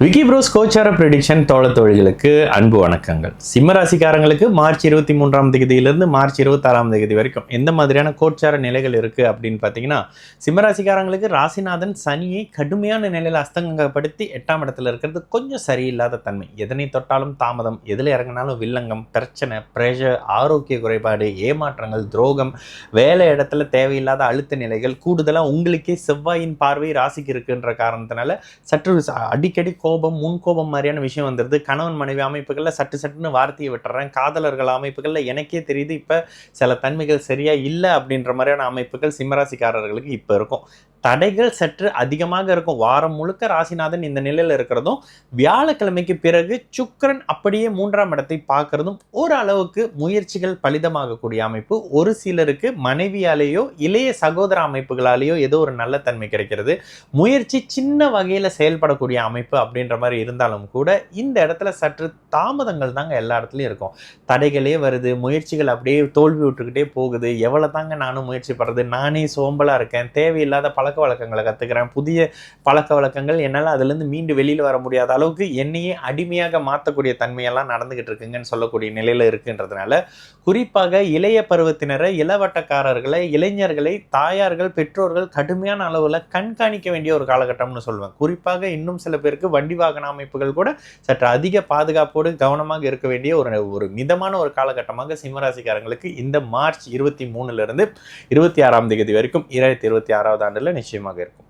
Vicky pros கோச்சார prediction தோழத்தோழிகளுக்கு அன்பு வணக்கங்கள். சிம்ம ராசிக்காரங்களுக்கு மார்ச் 23ஆம் தேதியிலிருந்து மார்ச் 26ஆம் தேதி வரைக்கும் எந்த மாதிரியான கோச்சார நிலைகள் இருக்குது அப்படின்னு பார்த்தீங்கன்னா, சிம்ம ராசிக்காரங்களுக்கு ராசிநாதன் சனியை கடுமையான நிலையில் அஸ்தங்கப்படுத்தி 8ஆம் இடத்துல இருக்கிறது கொஞ்சம் சரியில்லாத தன்மை. எதனை தொட்டாலும் தாமதம், எதில் இறங்கினாலும் வில்லங்கம், பிரச்சனை, பிரஷர், ஆரோக்கிய குறைபாடு, ஏமாற்றங்கள், துரோகம், வேலை இடத்துல தேவையில்லாத அழுத்த நிலைகள், கூடுதலாக உங்களுக்கே செவ்வாயின் பார்வை ராசிக்கு இருக்குன்ற காரணத்தினால சற்று அடிக்கடி கோபம், முன்கோபம் மாதிரியான விஷயம் வந்துடுது. கணவன் மனைவி அமைப்புகளில் சட்டுன்னு வார்த்தையை விட்டுறேன். காதலர்கள் அமைப்புகளில் எனக்கே தெரியுது இப்போ சில தன்மைகள் சரியா இல்லை அப்படின்ற மாதிரியான அமைப்புகள் சிம்மராசிக்காரர்களுக்கு இப்போ இருக்கும். தடைகள் சற்று அதிகமாக இருக்கும். வாரம் முழுக்க ராசிநாதன் இந்த நிலையில் இருக்கிறதும், வியாழக்கிழமைக்கு பிறகு சுக்கிரன் அப்படியே 3ஆம் இடத்தை பார்க்கறதும் ஒரு அளவுக்கு முயற்சிகள் பலிதமாகக்கூடிய அமைப்பு. ஒரு சிலருக்கு மனைவியாலேயோ இளைய சகோதர அமைப்புகளாலேயோ ஏதோ ஒரு நல்ல தன்மை கிடைக்கிறது. முயற்சி சின்ன வகையில் செயல்படக்கூடிய அமைப்பு அப்படின்ற மாதிரி இருந்தாலும் கூட இந்த இடத்துல சற்று தாமதங்கள் தாங்க எல்லா இடத்துலையும் இருக்கும். தடைகளே வருது, முயற்சிகள் அப்படியே தோல்வி விட்டுக்கிட்டே போகுது. எவ்வளோ தாங்க நானும் முயற்சி பண்ணுறது, நானே சோம்பலாக இருக்கேன், தேவையில்லாத பழக்க வழக்கங்களை கற்றுக்கிறேன், புதிய பழக்க வழக்கங்கள் என்னால் அதுலேருந்து மீண்டு வெளியில் வர முடியாத அளவுக்கு என்னையே அடிமையாக மாற்றக்கூடிய தன்மையெல்லாம் நடந்துகிட்டு இருக்குங்கன்னு சொல்லக்கூடிய நிலையில் இருக்குன்றதுனால, குறிப்பாக இளைய பருவத்தினரை, இளவட்டக்காரர்களை, இளைஞர்களை, தாயார்கள், பெற்றோர்கள் கடுமையான அளவில் கண்காணிக்க வேண்டிய ஒரு காலகட்டம்னு சொல்லுவேன். குறிப்பாக இன்னும் சில பேருக்கு வண்டி வாகன அமைப்புகள் கூட சற்று அதிக பாதுகாப்போடு கவனமாக இருக்க வேண்டிய ஒரு மிதமான ஒரு காலகட்டமாக சிம்மராசிக்காரங்களுக்கு இந்த மார்ச் 23 26ஆம் தேதி வரைக்கும் 2026ஆவது ஆண்டுல நிச்சயமாக இருக்கும்.